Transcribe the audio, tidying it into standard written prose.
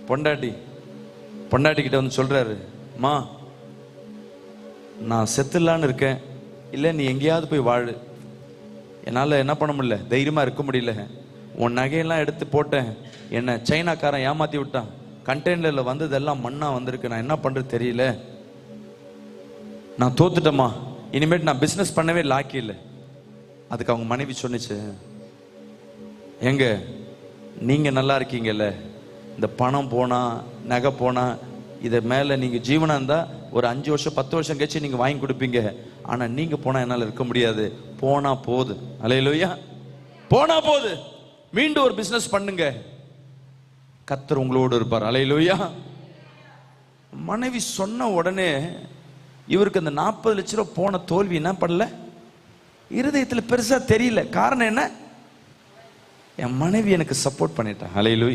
பொண்டாட்டிக்கிட்ட வந்து சொல்றாரு, மா நான் செத்துலான்னு இருக்கேன், இல்லை நீ எங்கேயாவது போய் வாழு, என்னால் என்ன பண்ண முடியல, தைரியமாக இருக்க முடியல, உன் நகையெல்லாம் எடுத்து போட்டேன், என்னை சைனாக்காரன் ஏமாற்றி விட்டான், கண்டெய்னரில் வந்ததெல்லாம் மண்ணா வந்திருக்கு, நான் என்ன பண்ணுறது தெரியல, நான் தோத்துட்டேம்மா, இனிமேட்டு நான் பிஸ்னஸ் பண்ணவே லாக்கி இல்லை. அதுக்கு அவங்க மனைவி சொன்னிச்சு, எங்க நீங்கள் நல்லா இருக்கீங்கல்ல, இந்த பணம் போனால் நகை போனால் இதை மேலே நீங்கள் ஜீவனாக இருந்தால் ஒரு 5 வருஷம் 10 வருஷம் கழிச்சு நீங்கள் வாங்கி கொடுப்பீங்க, ஆனால் நீங்கள் போனால் என்னால் இருக்க முடியாது, போனால் போகுது, அல்லேலூயா, போனால் போகுது, மீண்டும் ஒரு பிஸ்னஸ் பண்ணுங்க, கர்த்தர் உங்களோடு இருப்பார், அல்லேலூயா. மனைவி சொன்ன உடனே இவருக்கு அந்த 40 லட்ச ரூபா போன தோல்வி என்ன பண்ணல, இருதயத்தில் பெருசா தெரியல. காரணம் என்ன? என் மனைவி எனக்கு சப்போர்ட் பண்ணிட்டான், அல்லேலூயா.